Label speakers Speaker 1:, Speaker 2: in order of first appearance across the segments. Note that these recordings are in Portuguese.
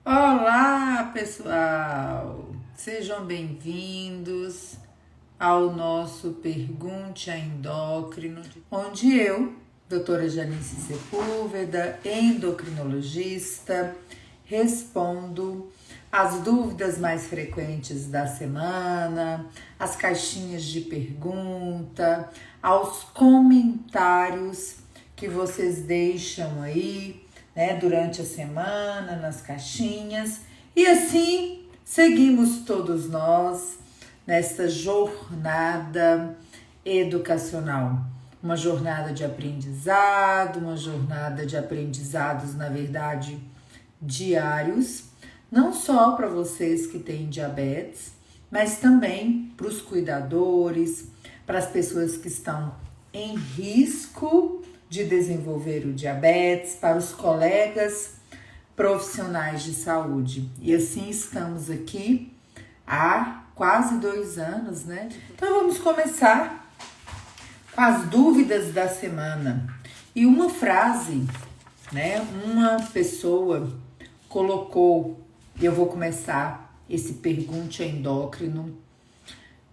Speaker 1: Olá, pessoal! Sejam bem-vindos ao nosso Pergunte a Endócrino, onde eu, doutora Janice Sepúlveda, endocrinologista, respondo as dúvidas mais frequentes da semana, as caixinhas de pergunta, aos comentários que vocês deixam aí, né, durante a semana, nas caixinhas. E assim seguimos todos nós nesta jornada educacional. Uma jornada de aprendizado, na verdade, diários, não só para vocês que têm diabetes, mas também para os cuidadores, para as pessoas que estão em risco de desenvolver o diabetes, para os colegas profissionais de saúde. E assim estamos aqui há quase 2 anos, né? Então vamos começar com as dúvidas da semana. E uma frase, né? Uma pessoa colocou, eu vou começar esse Pergunte a Endócrino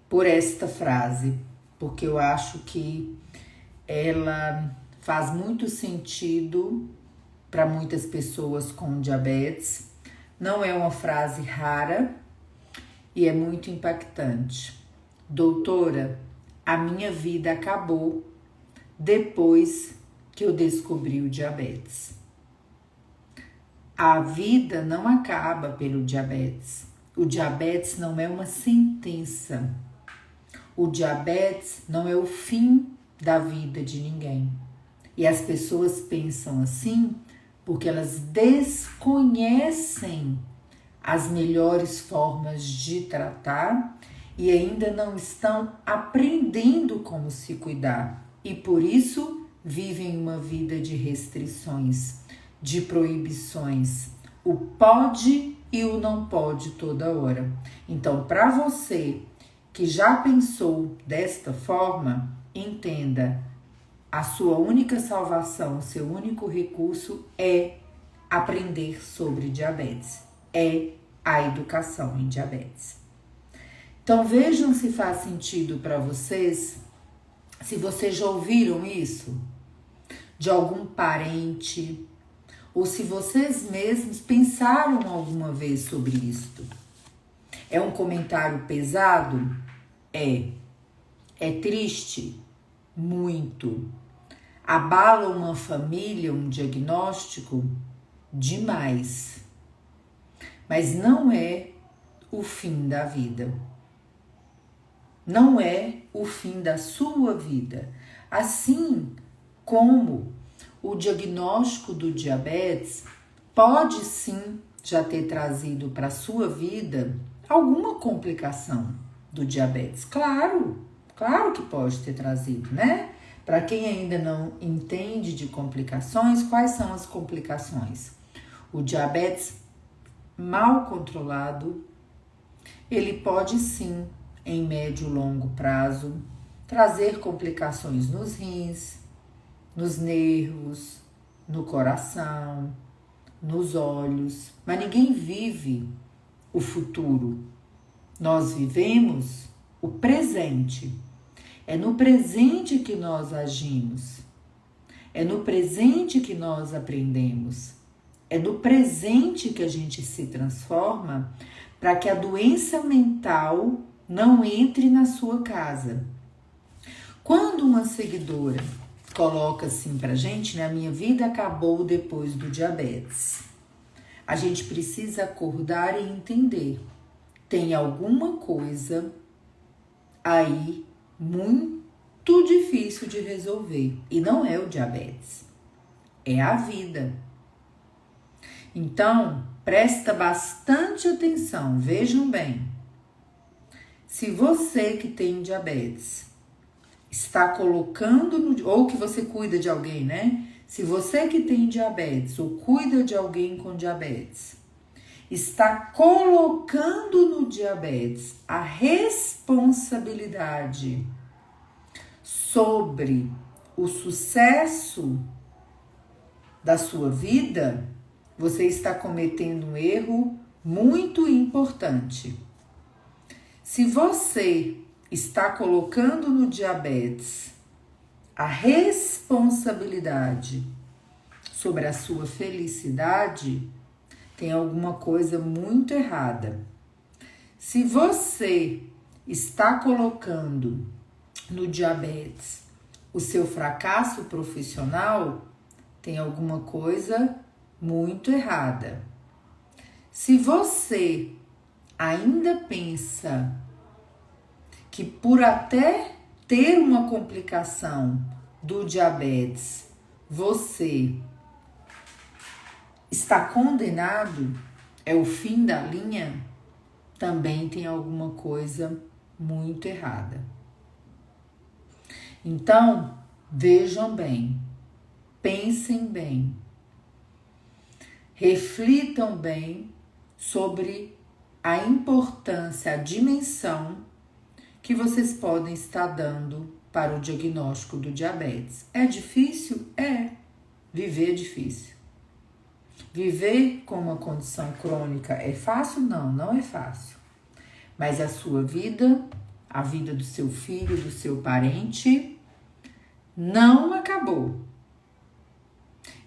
Speaker 1: por esta frase, porque eu acho que ela faz muito sentido para muitas pessoas com diabetes. Não é uma frase rara e é muito impactante. Doutora, a minha vida acabou depois que eu descobri o diabetes. A vida não acaba pelo diabetes. O diabetes não é uma sentença. O diabetes não é o fim da vida de ninguém. E as pessoas pensam assim porque elas desconhecem as melhores formas de tratar e ainda não estão aprendendo como se cuidar. E por isso vivem uma vida de restrições, de proibições, o pode e o não pode toda hora. Então, para você que já pensou desta forma, entenda, a sua única salvação, o seu único recurso é aprender sobre diabetes, é a educação em diabetes. Então vejam se faz sentido para vocês, se vocês já ouviram isso de algum parente, ou se vocês mesmos pensaram alguma vez sobre isto. É um comentário pesado? É. É triste? Muito. Abala uma família, um diagnóstico? Demais. Mas não é o fim da vida. Não é o fim da sua vida. Assim como o diagnóstico do diabetes pode sim já ter trazido para a sua vida alguma complicação do diabetes. Claro que pode ter trazido, né? Para quem ainda não entende de complicações, quais são as complicações? O diabetes mal controlado, ele pode sim, em médio e longo prazo, trazer complicações nos rins, nos nervos, no coração, nos olhos. Mas ninguém vive o futuro. Nós vivemos o presente. É no presente que nós agimos. É no presente que nós aprendemos. É no presente que a gente se transforma para que a doença mental não entre na sua casa. Quando uma seguidora coloca assim pra gente, né, a minha vida acabou depois do diabetes, a gente precisa acordar e entender. Tem alguma coisa aí muito difícil de resolver. E não é o diabetes, é a vida. Então, presta bastante atenção, vejam bem. Se você que tem diabetes está colocando, ou que você cuida de alguém, né? Se você que tem diabetes ou cuida de alguém com diabetes, está colocando no diabetes a responsabilidade sobre o sucesso da sua vida, você está cometendo um erro muito importante. Se você está colocando no diabetes a responsabilidade sobre a sua felicidade, tem alguma coisa muito errada. Se você está colocando no diabetes o seu fracasso profissional, tem alguma coisa muito errada. Se você ainda pensa que por até ter uma complicação do diabetes, você está condenado, é o fim da linha, também tem alguma coisa muito errada. Então, vejam bem, pensem bem, reflitam bem sobre a importância, a dimensão que vocês podem estar dando para o diagnóstico do diabetes. É difícil? É. Viver é difícil. Viver com uma condição crônica é fácil? Não, não é fácil. Mas a sua vida, a vida do seu filho, do seu parente, não acabou.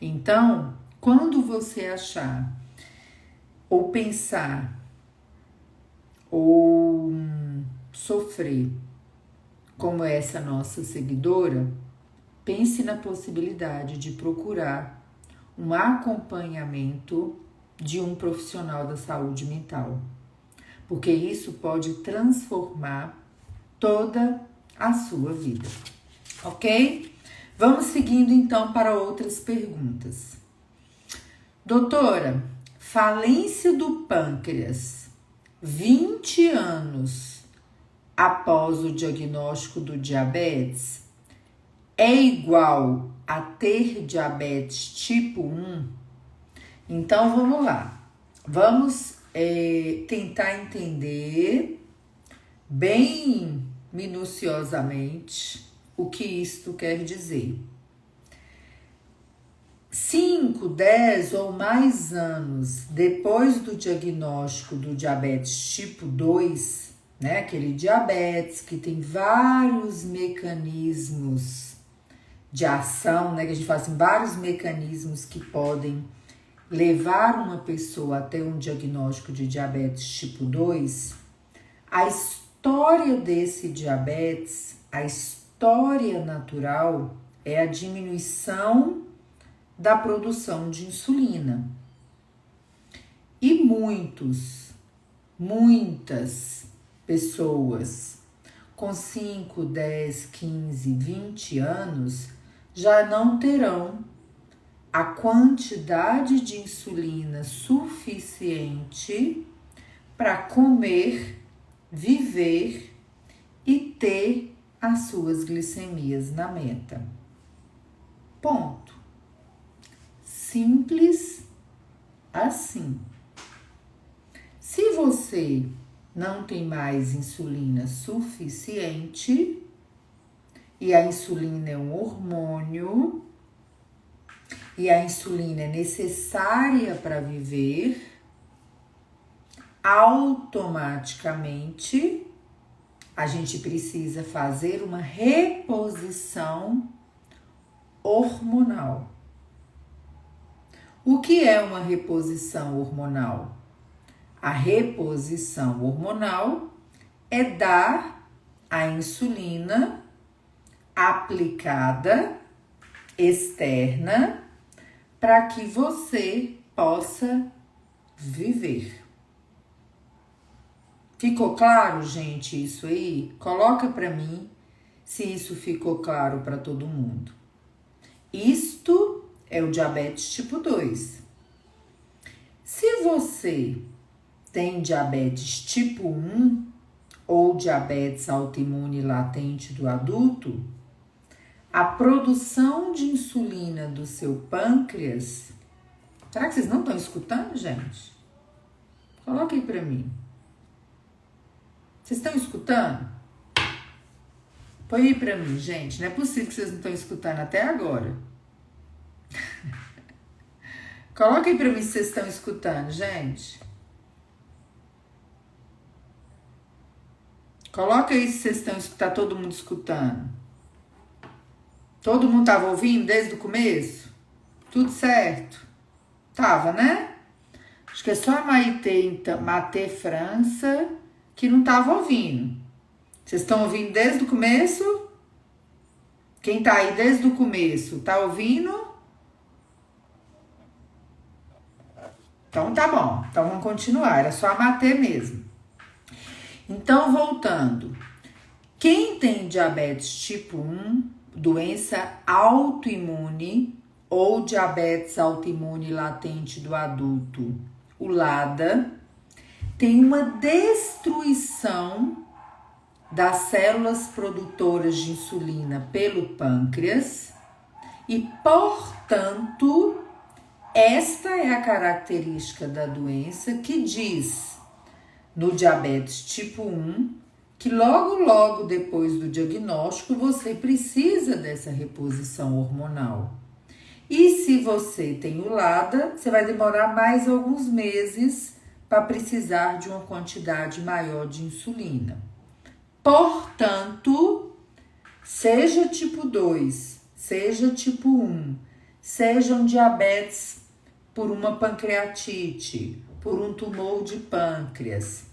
Speaker 1: Então, quando você achar, ou pensar, ou sofrer, como essa nossa seguidora, pense na possibilidade de procurar um acompanhamento de um profissional da saúde mental, porque isso pode transformar toda a sua vida, ok? Vamos seguindo então para outras perguntas. Doutora, falência do pâncreas, 20 anos após o diagnóstico do diabetes, é igual a ter diabetes tipo 1? Então vamos lá, vamos tentar entender bem minuciosamente o que isto quer dizer. 5, 10 ou mais anos depois do diagnóstico do diabetes tipo 2, né, aquele diabetes que tem vários mecanismos de ação, né, que a gente fala assim, vários mecanismos que podem levar uma pessoa até um diagnóstico de diabetes tipo 2, a história desse diabetes, a história natural é a diminuição da produção de insulina. E muitas pessoas com 5, 10, 15, 20 anos já não terão a quantidade de insulina suficiente para comer, viver e ter as suas glicemias na meta. Ponto. Simples assim. Se você não tem mais insulina suficiente, e a insulina é um hormônio, e a insulina é necessária para viver, automaticamente a gente precisa fazer uma reposição hormonal. O que é uma reposição hormonal? A reposição hormonal é dar a insulina aplicada, externa, para que você possa viver. Ficou claro, gente, isso aí? Coloca para mim se isso ficou claro para todo mundo. Isto é o diabetes tipo 2. Se você tem diabetes tipo 1 ou diabetes autoimune latente do adulto, a produção de insulina do seu pâncreas... Será que vocês não estão escutando, gente? Coloca aí pra mim. Vocês estão escutando? Põe aí pra mim, gente. Não é possível que vocês não estão escutando até agora. Coloca aí pra mim se vocês estão escutando, gente. Coloca aí se vocês estão escutando, tá todo mundo escutando. Todo mundo tava ouvindo desde o começo? Tudo certo? Tava, né? Acho que é só a Maite França que não tava ouvindo. Vocês estão ouvindo desde o começo? Quem tá aí desde o começo, tá ouvindo? Então tá bom, então vamos continuar, era só a Matê mesmo. Então, voltando. Quem tem diabetes tipo 1, doença autoimune ou diabetes autoimune latente do adulto, o LADA, tem uma destruição das células produtoras de insulina pelo pâncreas e, portanto, esta é a característica da doença que diz no diabetes tipo 1 que logo depois do diagnóstico você precisa dessa reposição hormonal. E se você tem o LADA, você vai demorar mais alguns meses para precisar de uma quantidade maior de insulina. Portanto, seja tipo 2, seja tipo 1, sejam diabetes por uma pancreatite, por um tumor de pâncreas,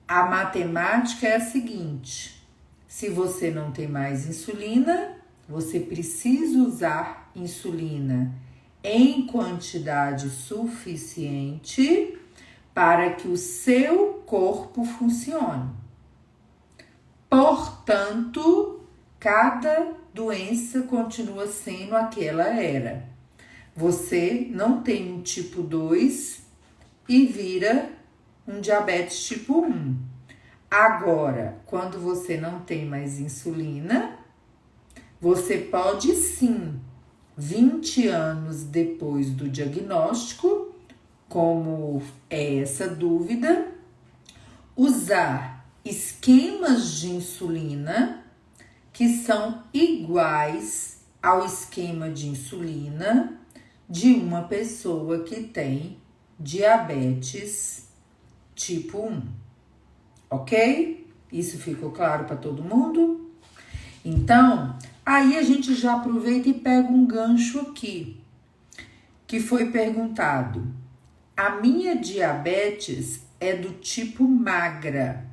Speaker 1: a matemática é a seguinte: se você não tem mais insulina, você precisa usar insulina em quantidade suficiente para que o seu corpo funcione. Portanto, cada doença continua sendo aquela era. Você não tem um tipo 2 e vira um diabetes tipo 1. Agora, quando você não tem mais insulina, você pode sim, 20 anos depois do diagnóstico, como é essa dúvida, usar esquemas de insulina que são iguais ao esquema de insulina de uma pessoa que tem diabetes tipo 1, ok? Isso ficou claro para todo mundo? Então, aí a gente já aproveita e pega um gancho aqui, que foi perguntado: a minha diabetes é do tipo magra,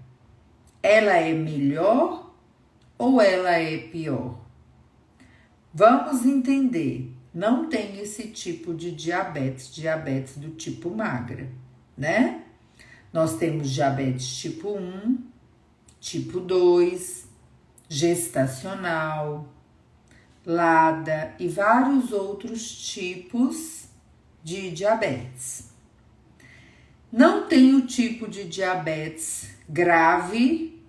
Speaker 1: ela é melhor ou ela é pior? Vamos entender. Não tem esse tipo de diabetes do tipo magra, né? Nós temos diabetes tipo 1, tipo 2, gestacional, LADA e vários outros tipos de diabetes. Não tem o tipo de diabetes grave,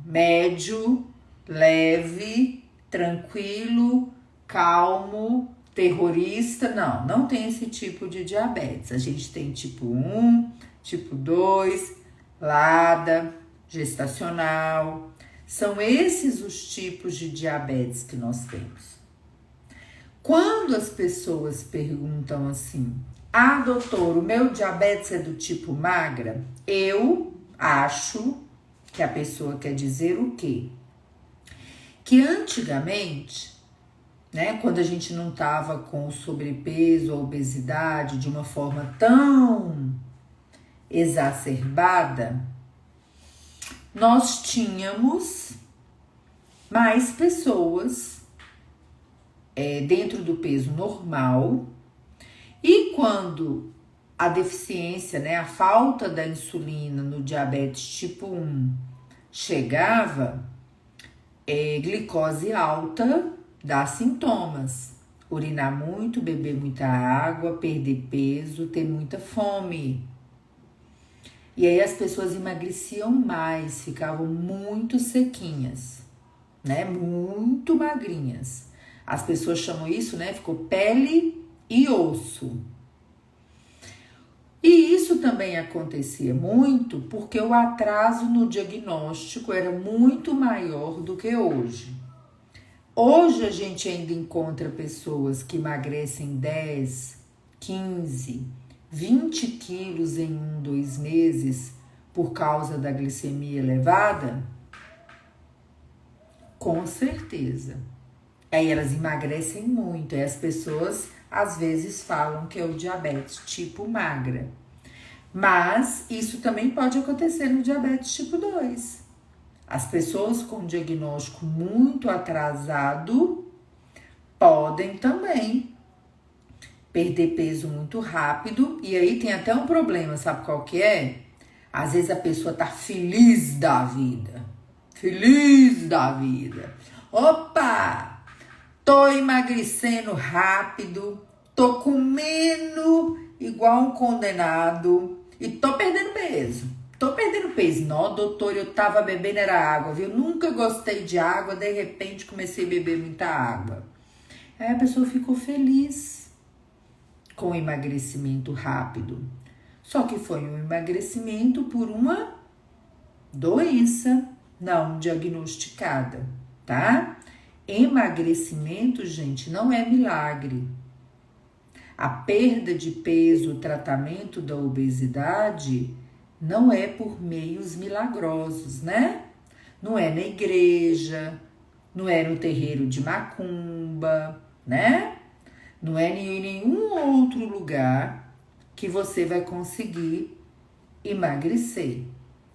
Speaker 1: médio, leve, tranquilo, calmo, terrorista, não tem esse tipo de diabetes. A gente tem tipo 1, tipo 2, LADA, gestacional. São esses os tipos de diabetes que nós temos. Quando as pessoas perguntam assim: ah, doutor, o meu diabetes é do tipo magra? Eu acho que a pessoa quer dizer o quê? Que antigamente, né, quando a gente não estava com sobrepeso ou obesidade de uma forma tão exacerbada, nós tínhamos mais pessoas dentro do peso normal, e quando a deficiência, né, a falta da insulina no diabetes tipo 1 chegava, glicose alta dá sintomas: urinar muito, beber muita água, perder peso, ter muita fome. E aí as pessoas emagreciam mais, ficavam muito sequinhas, né? Muito magrinhas. As pessoas chamam isso, né? Ficou pele e osso. E isso também acontecia muito porque o atraso no diagnóstico era muito maior do que hoje. Hoje a gente ainda encontra pessoas que emagrecem 10, 15, 20 quilos em 1, 2 meses por causa da glicemia elevada? Com certeza. Aí elas emagrecem muito. E as pessoas às vezes falam que é o diabetes tipo magra. Mas isso também pode acontecer no diabetes tipo 2. As pessoas com diagnóstico muito atrasado podem também perder peso muito rápido. E aí tem até um problema, sabe qual que é? Às vezes a pessoa tá feliz da vida. Feliz da vida. Opa! Tô emagrecendo rápido, tô comendo igual um condenado e tô perdendo peso. Tô perdendo peso. Não, doutor, eu tava bebendo era água, viu? Nunca gostei de água, de repente comecei a beber muita água. Aí a pessoa ficou feliz com o emagrecimento rápido. Só que foi um emagrecimento por uma doença não diagnosticada, tá? Emagrecimento, gente, não é milagre. A perda de peso, o tratamento da obesidade não é por meios milagrosos, né? Não é na igreja, não é no terreiro de macumba, né? Não é em nenhum outro lugar que você vai conseguir emagrecer.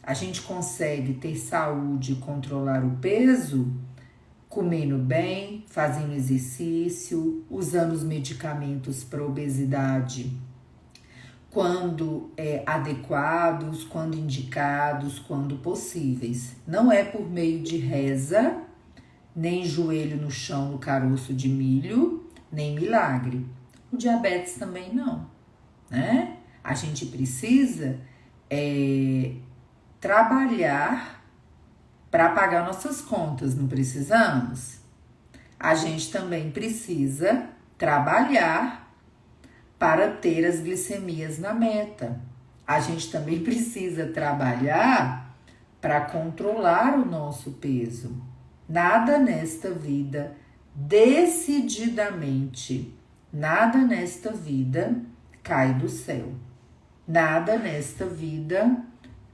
Speaker 1: A gente consegue ter saúde e controlar o peso comendo bem, fazendo exercício, usando os medicamentos para obesidade quando adequados, quando indicados, quando possíveis. Não é por meio de reza, nem joelho no chão no caroço de milho, nem milagre. O diabetes também não, né? A gente precisa trabalhar para pagar nossas contas, não precisamos? A gente também precisa trabalhar para ter as glicemias na meta. A gente também precisa trabalhar para controlar o nosso peso. Nada nesta vida, decididamente, nada nesta vida cai do céu. Nada nesta vida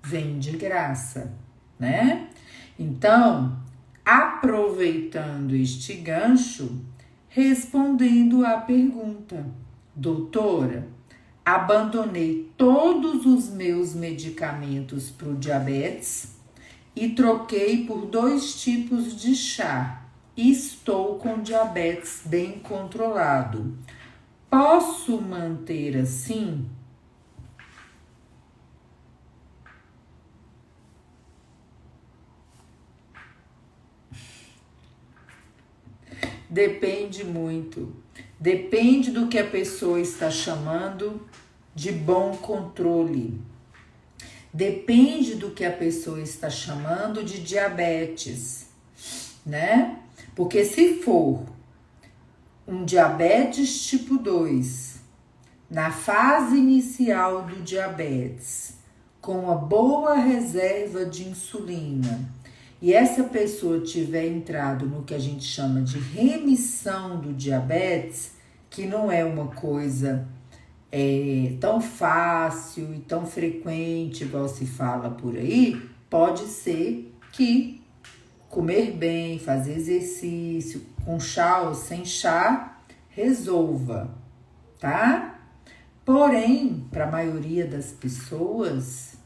Speaker 1: vem de graça, né? Então, aproveitando este gancho, respondendo à pergunta, doutora, abandonei todos os meus medicamentos para o diabetes e troquei por 2 tipos de chá. Estou com diabetes bem controlado. Posso manter assim? Depende muito. Depende do que a pessoa está chamando de bom controle. Depende do que a pessoa está chamando de diabetes, né? Porque se for um diabetes tipo 2, na fase inicial do diabetes, com uma boa reserva de insulina, e essa pessoa tiver entrado no que a gente chama de remissão do diabetes, que não é uma coisa tão fácil e tão frequente, igual se fala por aí, pode ser que comer bem, fazer exercício, com chá ou sem chá, resolva, tá? Porém, para a maioria das pessoas,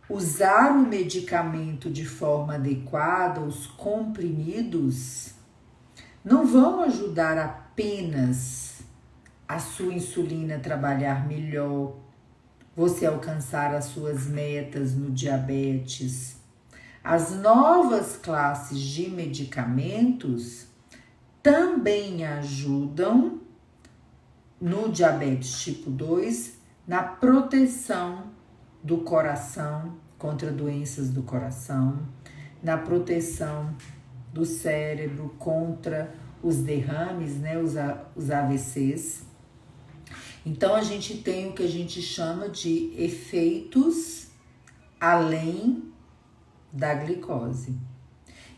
Speaker 1: usar o medicamento de forma adequada, os comprimidos, não vão ajudar apenas a sua insulina trabalhar melhor, você alcançar as suas metas no diabetes. As novas classes de medicamentos também ajudam no diabetes tipo 2 na proteção do coração contra doenças do coração, na proteção do cérebro contra os derrames, né, os AVCs. Então, a gente tem o que a gente chama de efeitos além da glicose.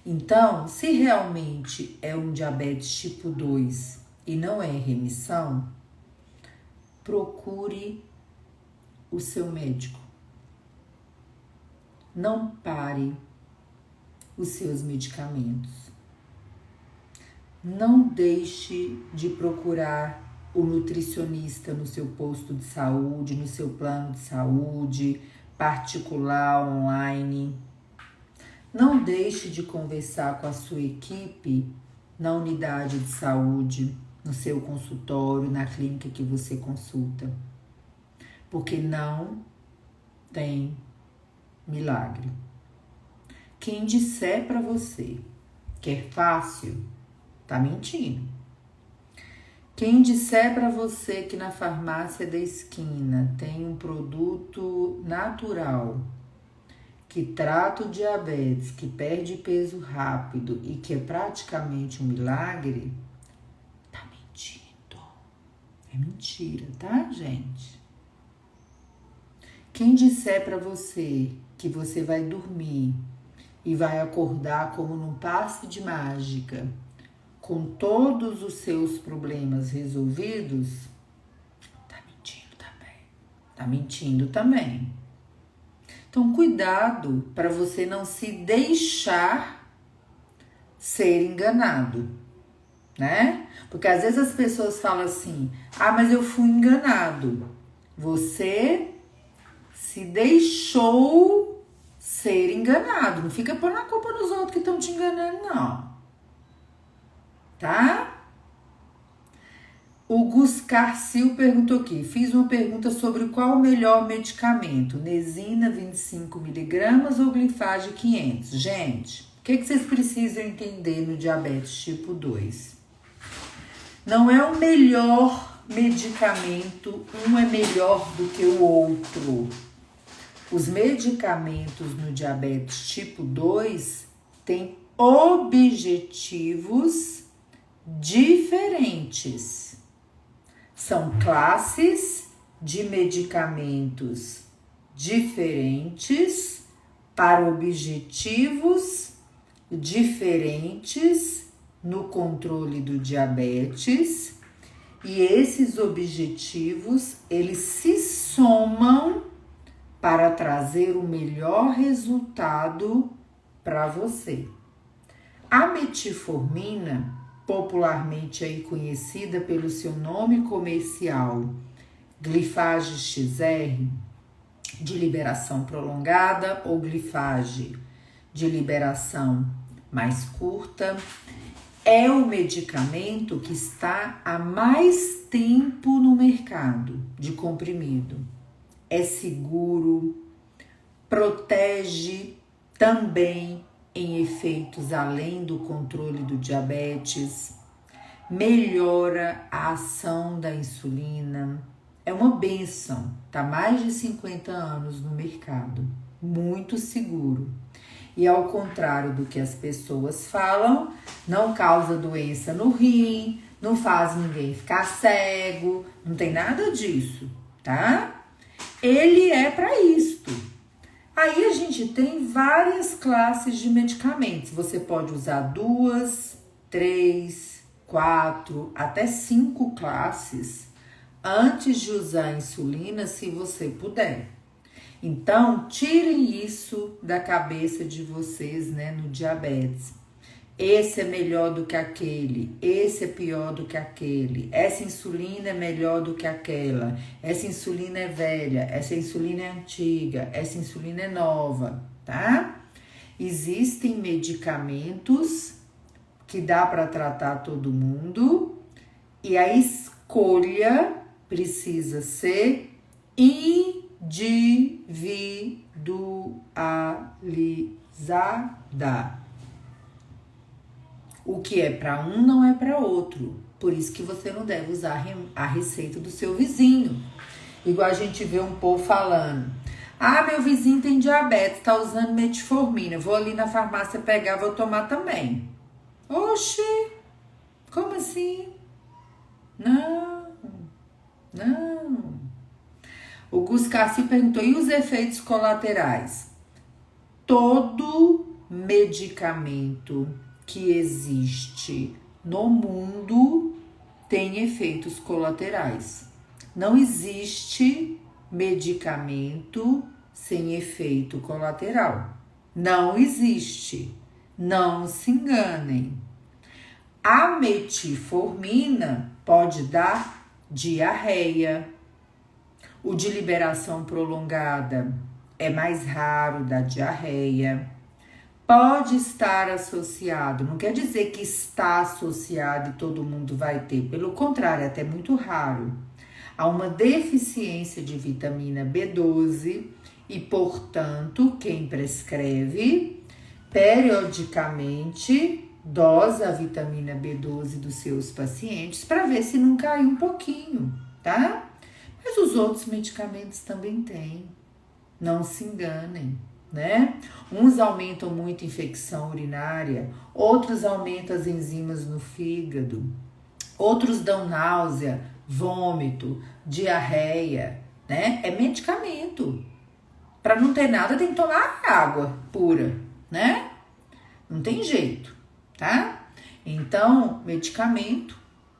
Speaker 1: Então, se realmente é um diabetes tipo 2 e não é remissão, procure o seu médico. Não pare os seus medicamentos. Não deixe de procurar o nutricionista no seu posto de saúde, no seu plano de saúde, particular, online. Não deixe de conversar com a sua equipe na unidade de saúde, no seu consultório, na clínica que você consulta. Porque não tem milagre. Quem disser para você que é fácil, tá mentindo. Quem disser para você que na farmácia da esquina tem um produto natural que trata o diabetes, que perde peso rápido e que é praticamente um milagre, tá mentindo. É mentira, tá, gente? Quem disser para você que você vai dormir e vai acordar como num passe de mágica, com todos os seus problemas resolvidos, tá mentindo também. Tá mentindo também. Então, cuidado para você não se deixar ser enganado, né? Porque às vezes as pessoas falam assim: ah, mas eu fui enganado. Você se deixou ser enganado. Não fica pondo a culpa nos outros que estão te enganando, não. Tá? O Gus Carcil perguntou aqui. Fiz uma pergunta sobre qual o melhor medicamento. Nesina 25mg ou Glifage 500? Gente, o que vocês precisam entender no diabetes tipo 2? Não é o melhor medicamento, um é melhor do que o outro. Os medicamentos no diabetes tipo 2 têm objetivos diferentes. São classes de medicamentos diferentes para objetivos diferentes no controle do diabetes, e esses objetivos, eles se somam para trazer o melhor resultado para você. A metformina, popularmente aí conhecida pelo seu nome comercial, Glifage XR, de liberação prolongada, ou Glifage de liberação mais curta, é o medicamento que está há mais tempo no mercado de comprimido. É seguro, protege também em efeitos além do controle do diabetes, melhora a ação da insulina. É uma bênção, tá mais de 50 anos no mercado, muito seguro. E ao contrário do que as pessoas falam, não causa doença no rim, não faz ninguém ficar cego, não tem nada disso, tá? Ele é para isto. Aí a gente tem várias classes de medicamentos. Você pode usar 2, 3, 4, até 5 classes antes de usar a insulina, se você puder. Então, tirem isso da cabeça de vocês, né, no diabetes. Esse é melhor do que aquele, esse é pior do que aquele, essa insulina é melhor do que aquela, essa insulina é velha, essa insulina é antiga, essa insulina é nova, tá? Existem medicamentos que dá para tratar todo mundo e a escolha precisa ser individualizada. O que é para um não é para outro. Por isso que você não deve usar a receita do seu vizinho. Igual a gente vê um povo falando: ah, meu vizinho tem diabetes, tá usando metformina. Vou ali na farmácia pegar, vou tomar também. Oxi, como assim? Não. O Gus Cassi perguntou: e os efeitos colaterais? Todo medicamento que existe no mundo tem efeitos colaterais. Não existe medicamento sem efeito colateral. Não existe. Não se enganem. A metformina pode dar diarreia. O de liberação prolongada é mais raro da diarreia. Pode estar associado, não quer dizer que está associado e todo mundo vai ter, pelo contrário, é até muito raro, a uma deficiência de vitamina B12 e, portanto, quem prescreve, periodicamente, dosa a vitamina B12 dos seus pacientes para ver se não cai um pouquinho, tá? Mas os outros medicamentos também têm, não se enganem, né? Uns aumentam muito a infecção urinária, outros aumentam as enzimas no fígado, outros dão náusea, vômito, diarreia, né? É medicamento. Para não ter nada, tem que tomar água pura, né? Não tem jeito, tá? Então, medicamento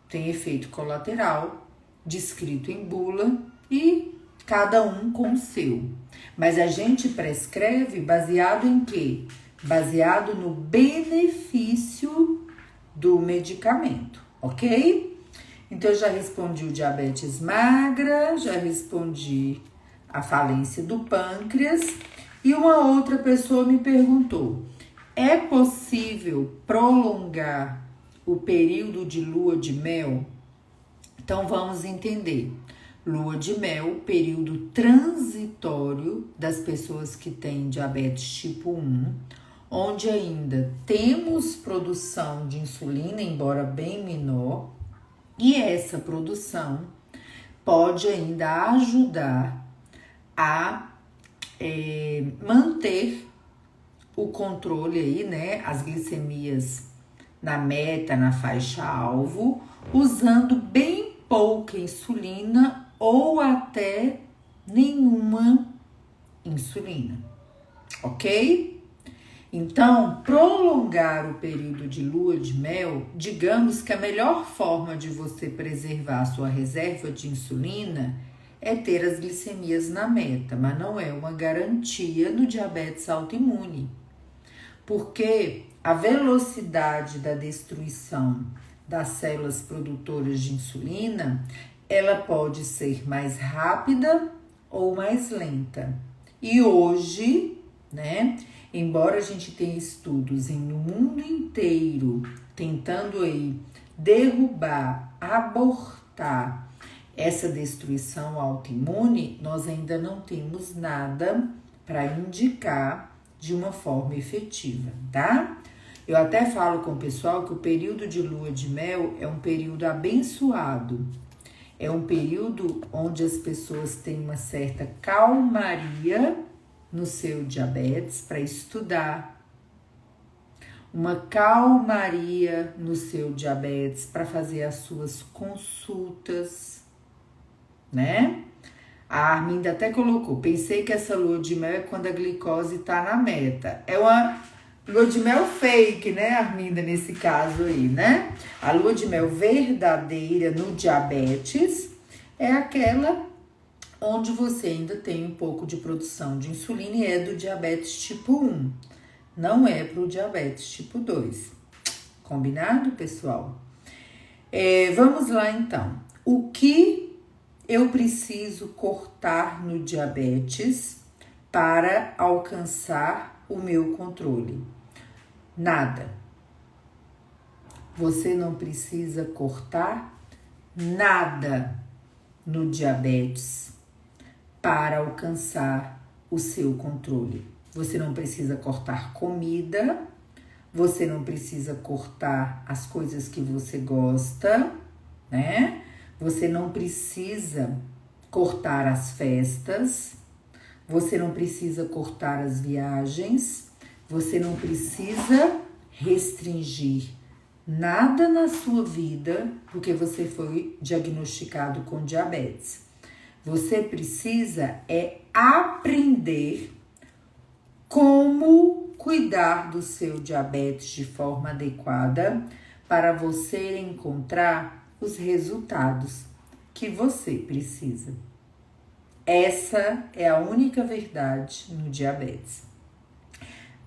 Speaker 1: tem efeito colateral, descrito em bula e cada um com o seu. Mas a gente prescreve baseado em quê? Baseado no benefício do medicamento, ok? Então, eu já respondi o diabetes magra, já respondi a falência do pâncreas. E uma outra pessoa me perguntou, é possível prolongar o período de lua de mel? Então, vamos entender. Lua de mel, período transitório das pessoas que têm diabetes tipo 1, onde ainda temos produção de insulina, embora bem menor, e essa produção pode ainda ajudar a manter o controle aí, né, as glicemias na meta, na faixa alvo, usando bem pouca insulina ou até nenhuma insulina, ok? Então, prolongar o período de lua de mel, digamos que a melhor forma de você preservar a sua reserva de insulina é ter as glicemias na meta, mas não é uma garantia no diabetes autoimune, porque a velocidade da destruição das células produtoras de insulina, ela pode ser mais rápida ou mais lenta. E hoje, né, embora a gente tenha estudos no mundo inteiro tentando aí derrubar, abortar essa destruição autoimune, nós ainda não temos nada para indicar de uma forma efetiva, tá? Eu até falo com o pessoal que o período de lua de mel é um período abençoado. É um período onde as pessoas têm uma certa calmaria no seu diabetes para estudar, uma calmaria no seu diabetes para fazer as suas consultas, né? A Arminda até colocou, pensei que essa lua de mel é quando a glicose tá na meta. É uma lua de mel fake, né, Arminda, nesse caso aí, né? A lua de mel verdadeira no diabetes é aquela onde você ainda tem um pouco de produção de insulina e é do diabetes tipo 1. Não é pro diabetes tipo 2. Combinado, pessoal? Vamos lá, então. O que eu preciso cortar no diabetes para alcançar o meu controle? Nada. Você não precisa cortar nada no diabetes para alcançar o seu controle. Você não precisa cortar comida, você não precisa cortar as coisas que você gosta, né? Você não precisa cortar as festas, você não precisa cortar as viagens, você não precisa restringir nada na sua vida porque você foi diagnosticado com diabetes. Você precisa aprender como cuidar do seu diabetes de forma adequada para você encontrar os resultados que você precisa. Essa é a única verdade no diabetes.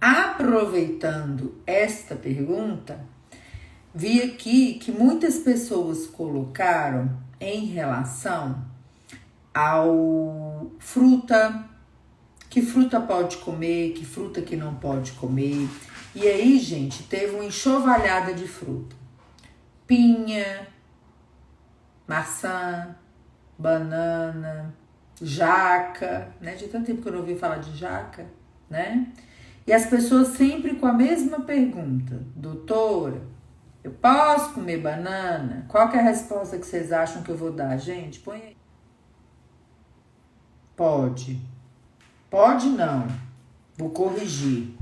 Speaker 1: Aproveitando esta pergunta, vi aqui que muitas pessoas colocaram em relação ao fruta, que fruta pode comer, que fruta que não pode comer. E aí, gente, teve uma enxovalhada de fruta. Pinha, maçã, banana, jaca, né? De tanto tempo que eu não ouvi falar de jaca, né? E as pessoas sempre com a mesma pergunta: doutora, eu posso comer banana? Qual que é a resposta que vocês acham que eu vou dar? Gente, põe aí. Pode. Pode não. Vou corrigir.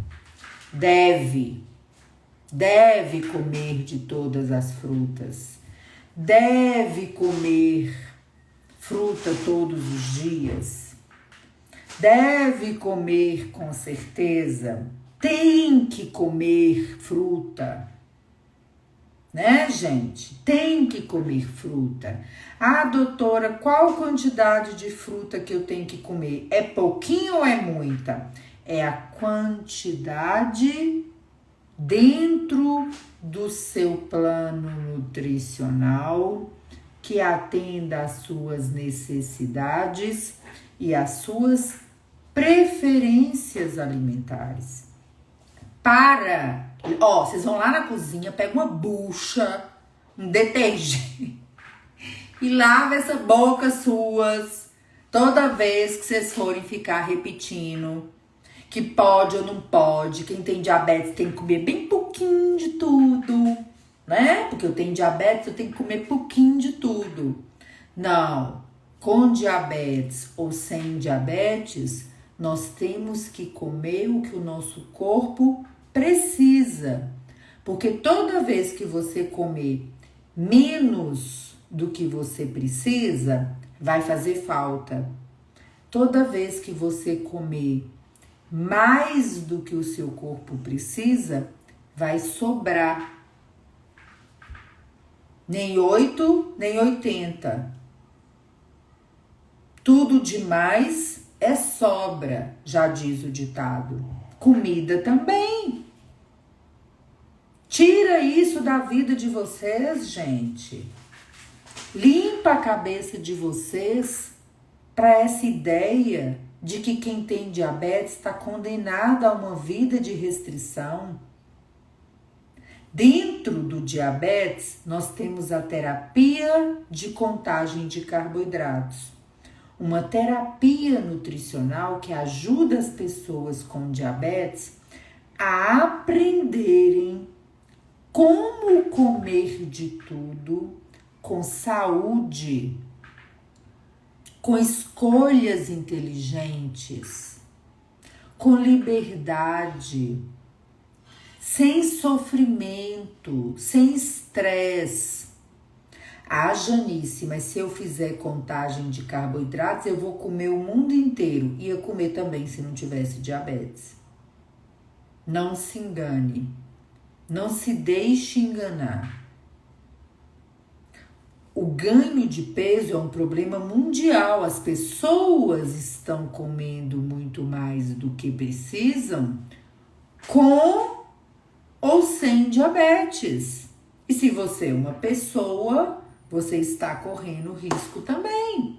Speaker 1: Deve comer de todas as frutas. Deve comer fruta todos os dias. Deve comer com certeza. Tem que comer fruta. Né, gente? Tem que comer fruta. Ah, doutora, qual quantidade de fruta que eu tenho que comer? É pouquinho ou é muita? É a quantidade dentro do seu plano nutricional que atenda às suas necessidades e às suas preferências alimentares. Vocês vão lá na cozinha, pega uma bucha, um detergente e lava essa boca suas toda vez que vocês forem ficar repetindo que pode ou não pode. Quem tem diabetes tem que comer bem pouquinho de tudo, né? Porque eu tenho diabetes, eu tenho que comer pouquinho de tudo. Não, com diabetes ou sem diabetes, nós temos que comer o que o nosso corpo precisa. Porque toda vez que você comer menos do que você precisa, vai fazer falta. Toda vez que você comer mais do que o seu corpo precisa, vai sobrar. Nem 8, nem 80. Tudo demais é sobra, já diz o ditado. Comida também. Tira isso da vida de vocês, gente. Limpa a cabeça de vocês para essa ideia de que quem tem diabetes está condenado a uma vida de restrição. Dentro do diabetes, nós temos a terapia de contagem de carboidratos. Uma terapia nutricional que ajuda as pessoas com diabetes a aprenderem como comer de tudo com saúde, com escolhas inteligentes, com liberdade, sem sofrimento, sem estresse. Ah, Janice, mas se eu fizer contagem de carboidratos, eu vou comer o mundo inteiro. Ia comer também se não tivesse diabetes. Não se engane. Não se deixe enganar. O ganho de peso é um problema mundial. As pessoas estão comendo muito mais do que precisam, com ou sem diabetes. E se você é uma pessoa, você está correndo risco também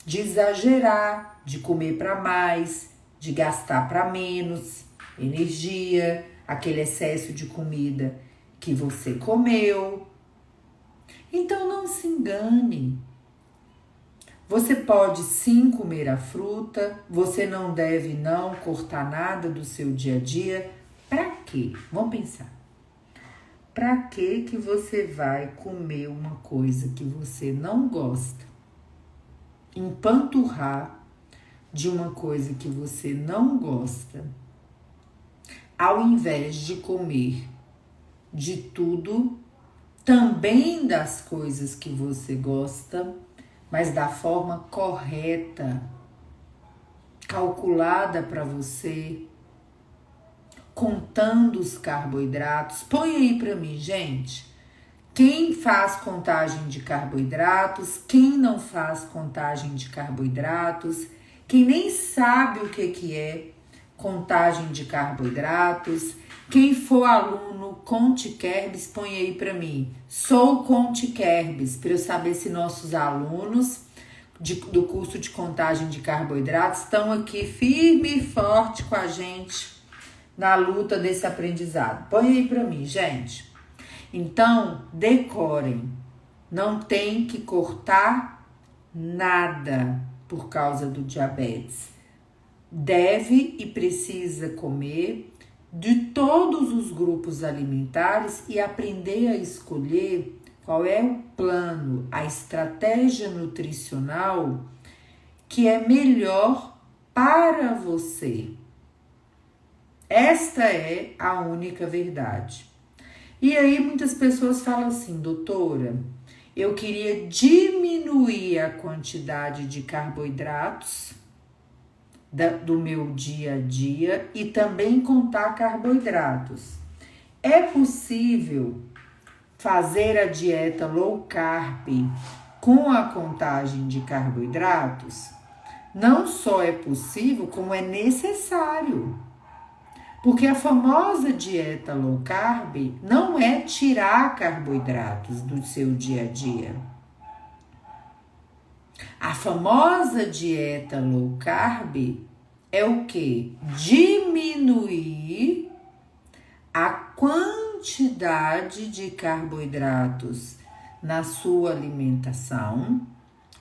Speaker 1: de exagerar, de comer para mais, de gastar para menos energia, aquele excesso de comida que você comeu. Então não se engane. Você pode sim comer a fruta, você não deve não cortar nada do seu dia a dia. Para quê? Vamos pensar. Para que você vai comer uma coisa que você não gosta? Empanturrar de uma coisa que você não gosta, ao invés de comer de tudo, também das coisas que você gosta, mas da forma correta, calculada para você, contando os carboidratos. Põe aí para mim, gente. quem faz contagem de carboidratos, quem não faz contagem de carboidratos, quem nem sabe o que é contagem de carboidratos. Quem for aluno Conte Kerbs, põe aí para mim. Sou Conte Kerbs, para eu saber se nossos alunos do curso de contagem de carboidratos estão aqui firme e forte com a gente na luta desse aprendizado. Põe aí para mim, gente. Então, decorem. Não tem que cortar nada por causa do diabetes. Deve e precisa comer de todos os grupos alimentares e aprender a escolher qual é o plano, a estratégia nutricional que é melhor para você. Esta é a única verdade. E aí muitas pessoas falam assim, doutora, eu queria diminuir a quantidade de carboidratos do meu dia a dia e também contar carboidratos. É possível fazer a dieta low carb com a contagem de carboidratos? Não só é possível, como é necessário. Porque a famosa dieta low carb não é tirar carboidratos do seu dia a dia. A famosa dieta low carb é o quê? Diminuir a quantidade de carboidratos na sua alimentação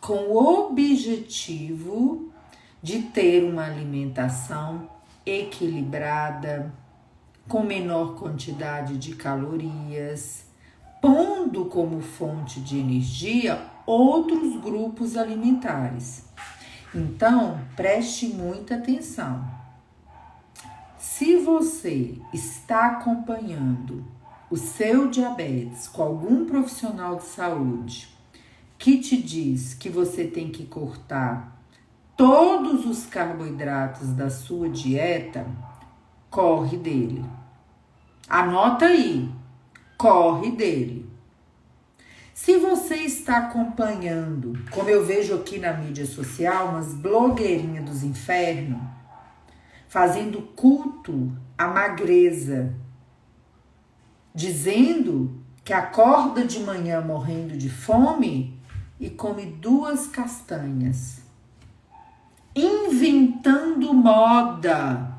Speaker 1: com o objetivo de ter uma alimentação equilibrada, com menor quantidade de calorias, pondo como fonte de energia outros grupos alimentares. Então, preste muita atenção. Se você está acompanhando o seu diabetes com algum profissional de saúde que te diz que você tem que cortar todos os carboidratos da sua dieta, corre dele. Anota aí, corre dele. Se você está acompanhando, como eu vejo aqui na mídia social, umas blogueirinhas dos infernos, fazendo culto à magreza, dizendo que acorda de manhã morrendo de fome e come 2 castanhas, inventando moda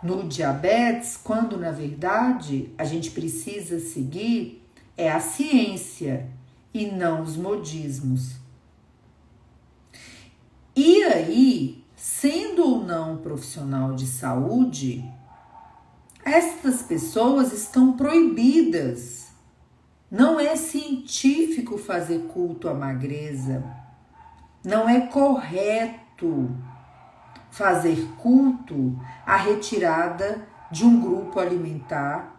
Speaker 1: no diabetes, quando na verdade a gente precisa seguir a ciência e não os modismos. E aí, sendo ou não profissional de saúde, estas pessoas estão proibidas. Não é científico fazer culto à magreza. Não é correto fazer culto à retirada de um grupo alimentar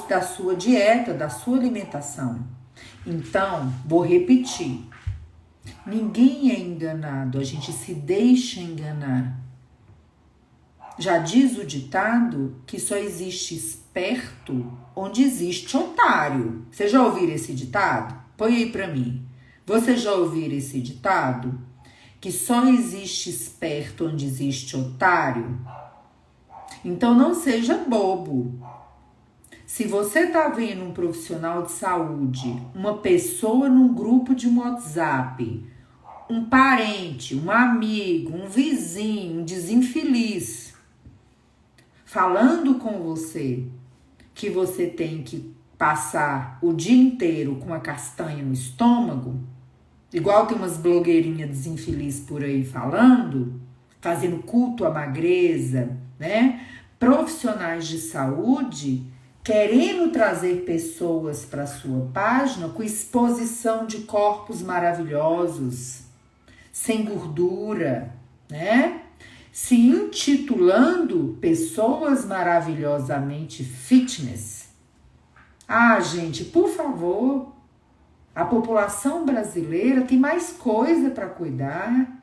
Speaker 1: da sua dieta, da sua alimentação. Então, vou repetir. Ninguém é enganado, a gente se deixa enganar. Já diz o ditado que só existe esperto onde existe otário. Você já ouviu esse ditado? Põe aí pra mim. Você já ouviu esse ditado? Que só existe esperto onde existe otário? Então não seja bobo. Se você tá vendo um profissional de saúde, uma pessoa num grupo de WhatsApp, um parente, um amigo, um vizinho, um desinfeliz, falando com você que você tem que passar o dia inteiro com a castanha no estômago, igual tem umas blogueirinhas desinfelizes por aí falando, fazendo culto à magreza, né? Profissionais de saúde querendo trazer pessoas para sua página com exposição de corpos maravilhosos, sem gordura, né? Se intitulando pessoas maravilhosamente fitness. Ah, gente, por favor, a população brasileira tem mais coisa para cuidar.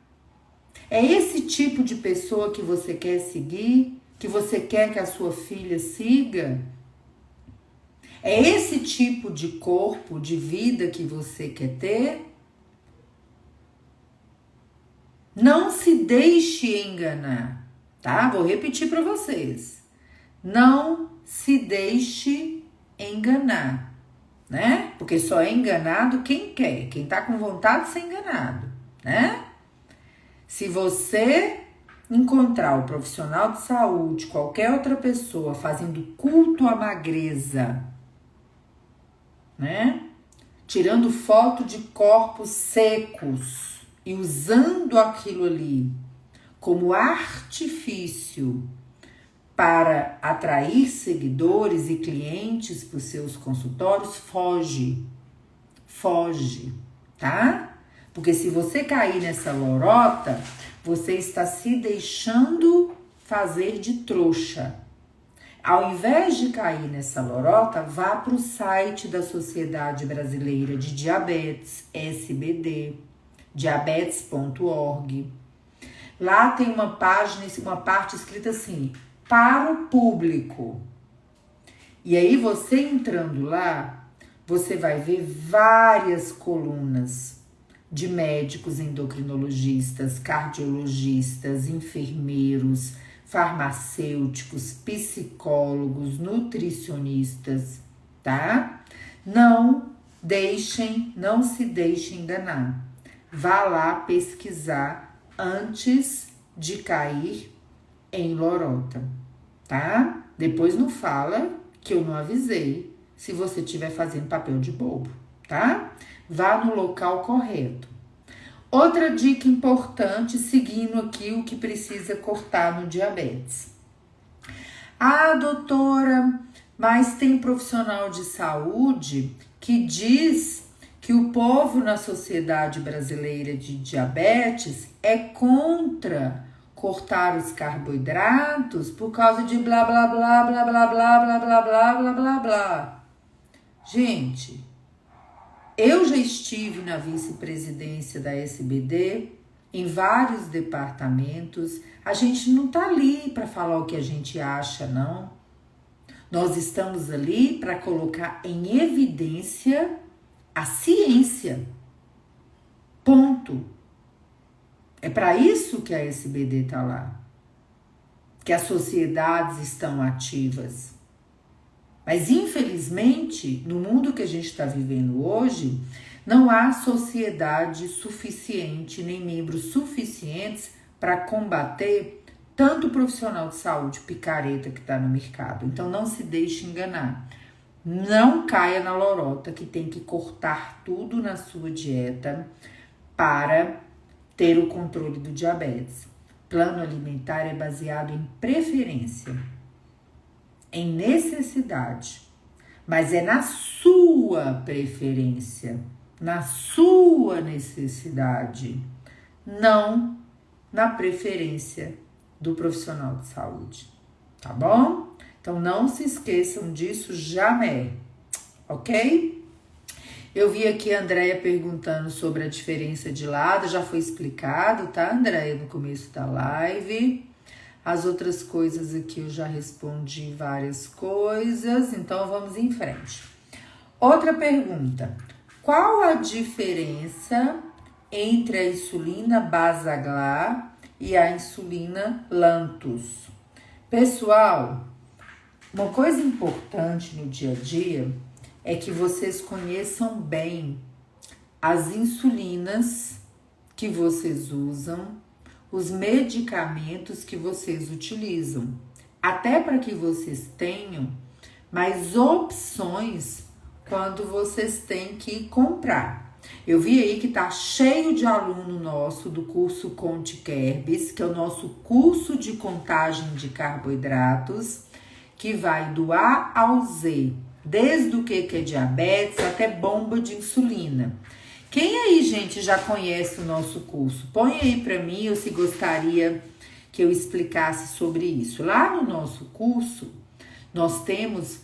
Speaker 1: É esse tipo de pessoa que você quer seguir, que você quer que a sua filha siga? É esse tipo de corpo, de vida que você quer ter? Não se deixe enganar, tá? Vou repetir para vocês. Não se deixe enganar, né? Porque só é enganado quem quer, quem tá com vontade de ser enganado, né? Se você encontrar o profissional de saúde, qualquer outra pessoa fazendo culto à magreza, né? Tirando foto de corpos secos e usando aquilo ali como artifício para atrair seguidores e clientes para os seus consultórios, foge, tá? Porque se você cair nessa lorota, você está se deixando fazer de trouxa. Ao invés de cair nessa lorota, vá para o site da Sociedade Brasileira de Diabetes, SBD, diabetes.org. Lá tem uma página, uma parte escrita assim, para o público. E aí você entrando lá, você vai ver várias colunas de médicos endocrinologistas, cardiologistas, enfermeiros, farmacêuticos, psicólogos, nutricionistas, tá? Não se deixem enganar. Vá lá pesquisar antes de cair em lorota, tá? Depois não fala que eu não avisei se você estiver fazendo papel de bobo, tá? Vá no local correto. Outra dica importante, seguindo aqui o que precisa cortar no diabetes. Ah, doutora, mas tem profissional de saúde que diz que o povo na Sociedade Brasileira de Diabetes é contra cortar os carboidratos por causa de blá, blá, blá, blá, blá, blá, blá, blá, blá, blá, blá, blá. Gente, eu já estive na vice-presidência da SBD, em vários departamentos. A gente não tá ali para falar o que a gente acha, não. Nós estamos ali para colocar em evidência a ciência. Ponto. É para isso que a SBD tá lá. Que as sociedades estão ativas. Mas, infelizmente, no mundo que a gente está vivendo hoje, não há sociedade suficiente, nem membros suficientes para combater tanto profissional de saúde picareta que está no mercado. Então, não se deixe enganar. Não caia na lorota que tem que cortar tudo na sua dieta para ter o controle do diabetes. Plano alimentar é baseado em preferência, em necessidade, mas é na sua preferência, na sua necessidade, não na preferência do profissional de saúde, tá bom? Então não se esqueçam disso jamais, ok? Eu vi aqui a Andréia perguntando sobre a diferença de lado, já foi explicado, tá, Andréia, no começo da live. As outras coisas aqui eu já respondi várias coisas, então vamos em frente. Outra pergunta: qual a diferença entre a insulina Basaglar e a insulina Lantus? Pessoal, uma coisa importante no dia a dia é que vocês conheçam bem as insulinas que vocês usam, os medicamentos que vocês utilizam, até para que vocês tenham mais opções quando vocês têm que comprar. Eu vi aí que tá cheio de aluno nosso do curso Conte Kerbs, que é o nosso curso de contagem de carboidratos, que vai do A ao Z, desde o que é diabetes até bomba de insulina. Quem aí, gente, já conhece o nosso curso? Põe aí para mim ou se gostaria que eu explicasse sobre isso. Lá no nosso curso, nós temos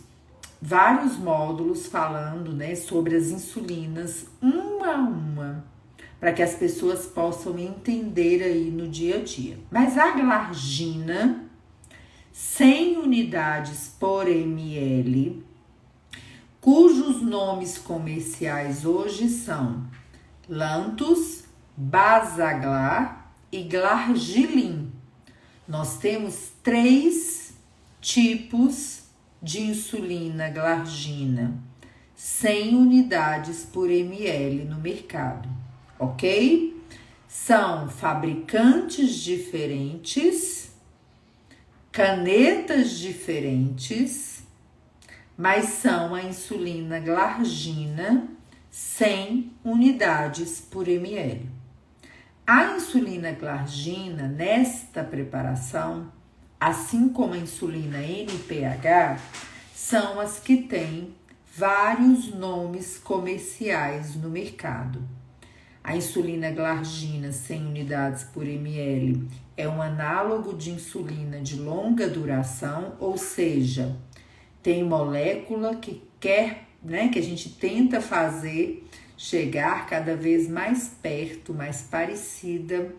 Speaker 1: vários módulos falando, né, sobre as insulinas, uma a uma, para que as pessoas possam entender aí no dia a dia. Mas a glargina, 100 unidades por ml, cujos nomes comerciais hoje são Lantus, Basaglar e Glargilin. Nós temos 3 tipos de insulina glargina, 100 unidades por ml no mercado, ok? São fabricantes diferentes, canetas diferentes, mas são a insulina glargina 100 unidades por ml. A insulina glargina, nesta preparação, assim como a insulina NPH, são as que têm vários nomes comerciais no mercado. A insulina glargina 100 unidades por ml é um análogo de insulina de longa duração, ou seja, tem molécula que que a gente tenta fazer chegar cada vez mais perto, mais parecida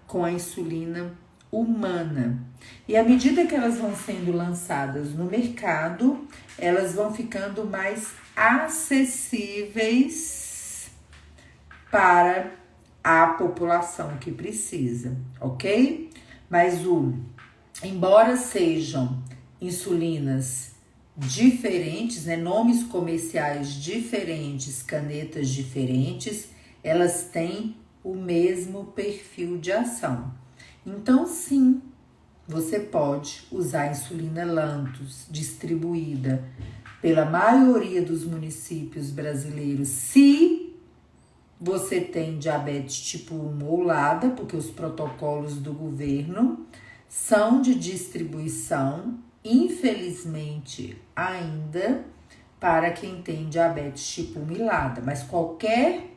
Speaker 1: com a insulina humana. E à medida que elas vão sendo lançadas no mercado, elas vão ficando mais acessíveis para a população que precisa, ok? Mas embora sejam insulinas diferentes, nomes comerciais diferentes, canetas diferentes, elas têm o mesmo perfil de ação. Então, sim, você pode usar a insulina Lantus, distribuída pela maioria dos municípios brasileiros, se você tem diabetes tipo 1 ou LADA, porque os protocolos do governo são de distribuição, infelizmente, ainda para quem tem diabetes tipo 1 e LADA, mas qualquer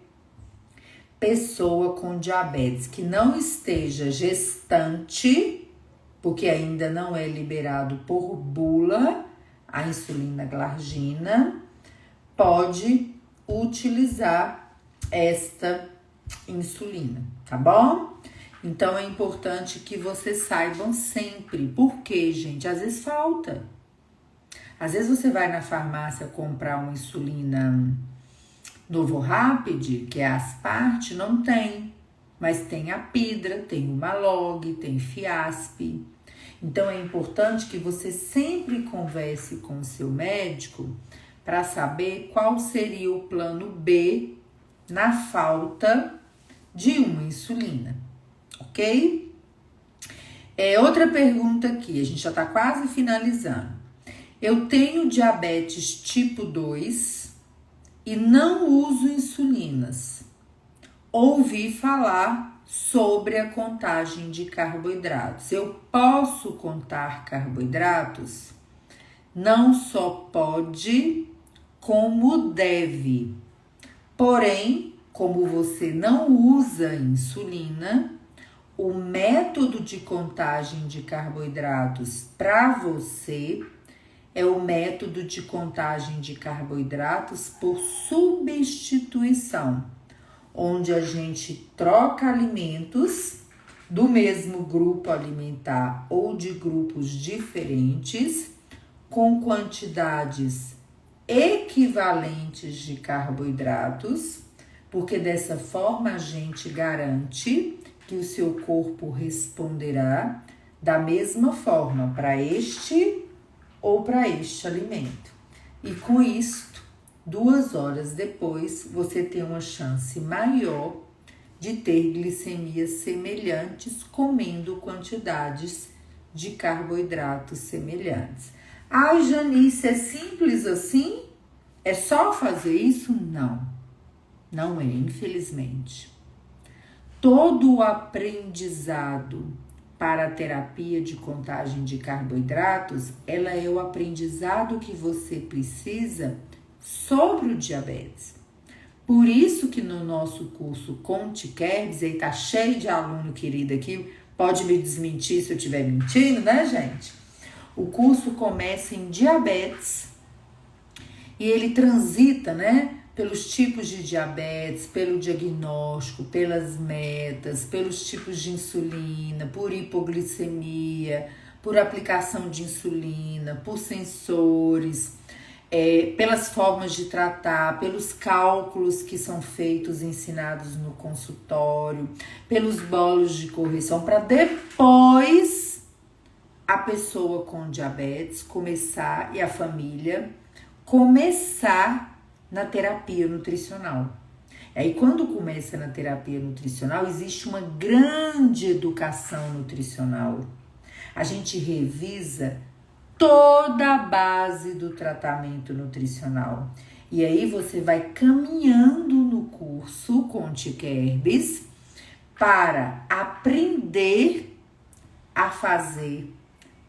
Speaker 1: pessoa com diabetes que não esteja gestante, porque ainda não é liberado por bula a insulina glargina, pode utilizar esta insulina, tá bom? Então é importante que vocês saibam sempre. Por quê, gente? Às vezes falta. Às vezes você vai na farmácia comprar uma insulina Novorapid, que é a Aspart, não tem. Mas tem a Pidra, tem o Malog, tem Fiasp. Então é importante que você sempre converse com o seu médico para saber qual seria o plano B na falta de uma insulina, ok? Outra pergunta aqui, a gente já está quase finalizando. Eu tenho diabetes tipo 2 e não uso insulinas. Ouvi falar sobre a contagem de carboidratos. Eu posso contar carboidratos? Não só pode, como deve. Porém, como você não usa insulina, o método de contagem de carboidratos para você é o método de contagem de carboidratos por substituição, onde a gente troca alimentos do mesmo grupo alimentar ou de grupos diferentes com quantidades equivalentes de carboidratos, porque dessa forma a gente garante que o seu corpo responderá da mesma forma para este ou para este alimento. E com isto, 2 horas depois, você tem uma chance maior de ter glicemias semelhantes comendo quantidades de carboidratos semelhantes. Ai, Janice, é simples assim? É só fazer isso? Não, não é, infelizmente. Todo o aprendizado para a terapia de contagem de carboidratos, ela é o aprendizado que você precisa sobre o diabetes. Por isso que no nosso curso Conte Quer Dizer, tá cheio de aluno querido aqui, pode me desmentir se eu estiver mentindo, né, gente? O curso começa em diabetes e ele transita, pelos tipos de diabetes, pelo diagnóstico, pelas metas, pelos tipos de insulina, por hipoglicemia, por aplicação de insulina, por sensores, pelas formas de tratar, pelos cálculos que são feitos, ensinados no consultório, pelos bolos de correção, para depois a pessoa com diabetes começar e a família começar na terapia nutricional. Aí quando começa na terapia nutricional, existe uma grande educação nutricional. A gente revisa toda a base do tratamento nutricional. E aí você vai caminhando no curso Conte Kerbs para aprender a fazer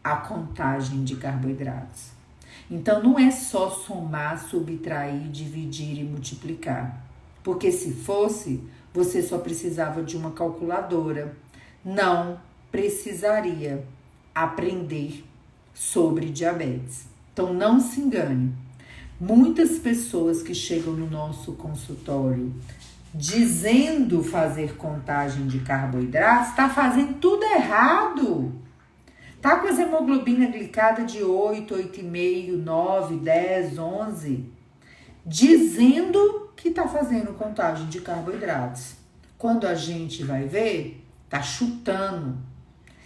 Speaker 1: a contagem de carboidratos. Então não é só somar, subtrair, dividir e multiplicar. Porque se fosse, você só precisava de uma calculadora. Não precisaria aprender sobre diabetes. Então não se engane. Muitas pessoas que chegam no nosso consultório dizendo fazer contagem de carboidratos, está fazendo tudo errado. Tá com as hemoglobina glicada de 8, 8,5, 9, 10, 11, dizendo que tá fazendo contagem de carboidratos. Quando a gente vai ver, tá chutando.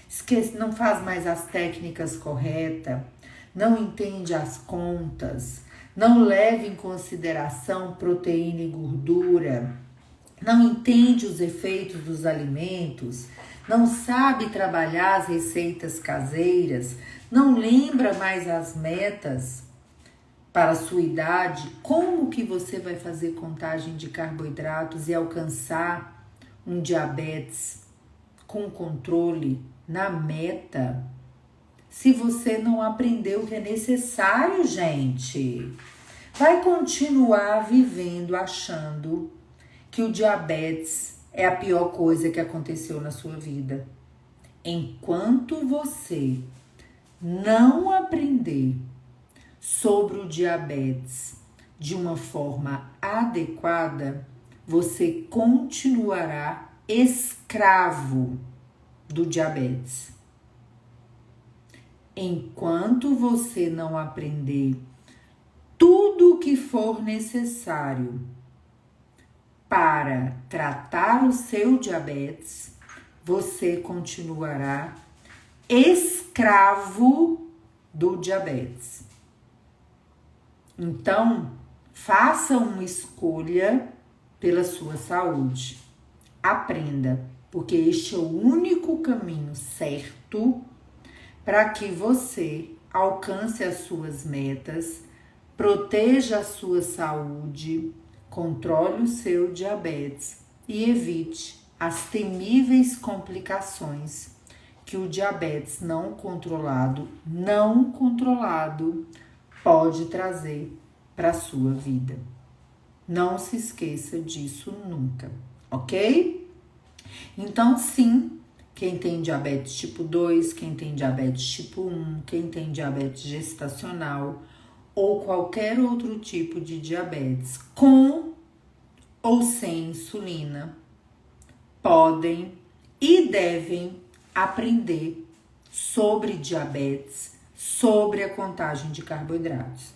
Speaker 1: Esquece, não faz mais as técnicas corretas, não entende as contas, não leva em consideração proteína e gordura, não entende os efeitos dos alimentos, não sabe trabalhar as receitas caseiras, não lembra mais as metas para a sua idade. Como que você vai fazer contagem de carboidratos e alcançar um diabetes com controle na meta, se você não aprendeu o que é necessário, gente? Vai continuar vivendo achando que o diabetes é a pior coisa que aconteceu na sua vida. Enquanto você não aprender sobre o diabetes de uma forma adequada, você continuará escravo do diabetes. Enquanto você não aprender tudo o que for necessário para tratar o seu diabetes, você continuará escravo do diabetes. Então, faça uma escolha pela sua saúde. Aprenda, porque este é o único caminho certo para que você alcance as suas metas, proteja a sua saúde, controle o seu diabetes e evite as temíveis complicações que o diabetes não controlado pode trazer para a sua vida. Não se esqueça disso nunca, ok? Então, sim, quem tem diabetes tipo 2, quem tem diabetes tipo 1, quem tem diabetes gestacional ou qualquer outro tipo de diabetes, com ou sem insulina, podem e devem aprender sobre diabetes, sobre a contagem de carboidratos.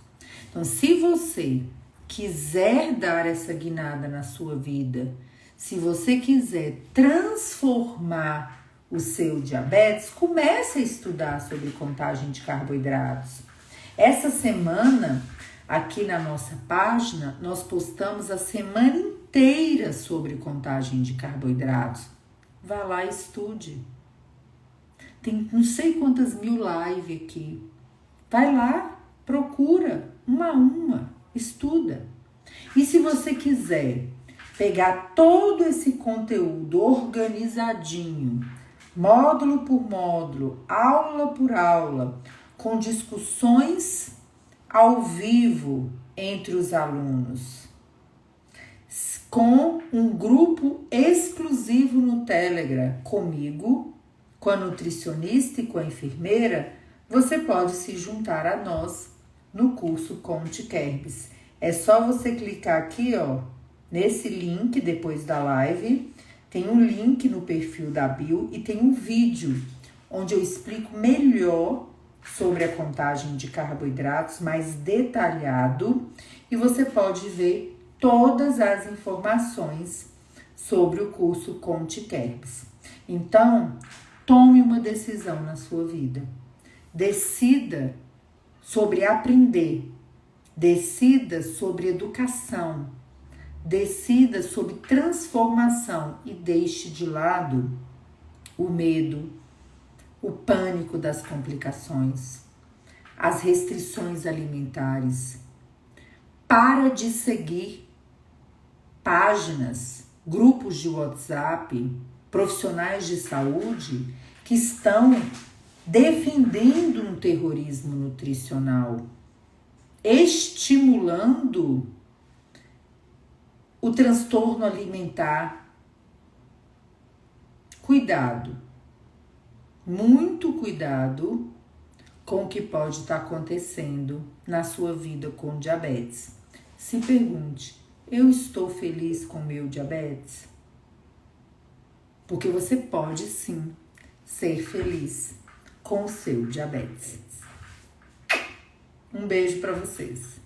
Speaker 1: Então, se você quiser dar essa guinada na sua vida, se você quiser transformar o seu diabetes, comece a estudar sobre contagem de carboidratos. Essa semana, aqui na nossa página, nós postamos a semana inteira sobre contagem de carboidratos. Vá lá e estude. Tem não sei quantas mil lives aqui. Vai lá, procura, uma a uma, estuda. E se você quiser pegar todo esse conteúdo organizadinho, módulo por módulo, aula por aula, com discussões ao vivo entre os alunos, com um grupo exclusivo no Telegram comigo, com a nutricionista e com a enfermeira, você pode se juntar a nós no curso Conte Kerbs. É só você clicar aqui, ó, nesse link depois da live. Tem um link no perfil da bio e tem um vídeo onde eu explico melhor sobre a contagem de carboidratos mais detalhado e você pode ver todas as informações sobre o curso Conte Kerbs. Então, tome uma decisão na sua vida. Decida sobre aprender. Decida sobre educação. Decida sobre transformação e deixe de lado o medo, o pânico das complicações, as restrições alimentares. Para de seguir páginas, grupos de WhatsApp, profissionais de saúde que estão defendendo um terrorismo nutricional, estimulando o transtorno alimentar. Cuidado, muito cuidado com o que pode estar acontecendo na sua vida com diabetes. Se pergunte, eu estou feliz com o meu diabetes? Porque você pode sim ser feliz com o seu diabetes. Um beijo para vocês.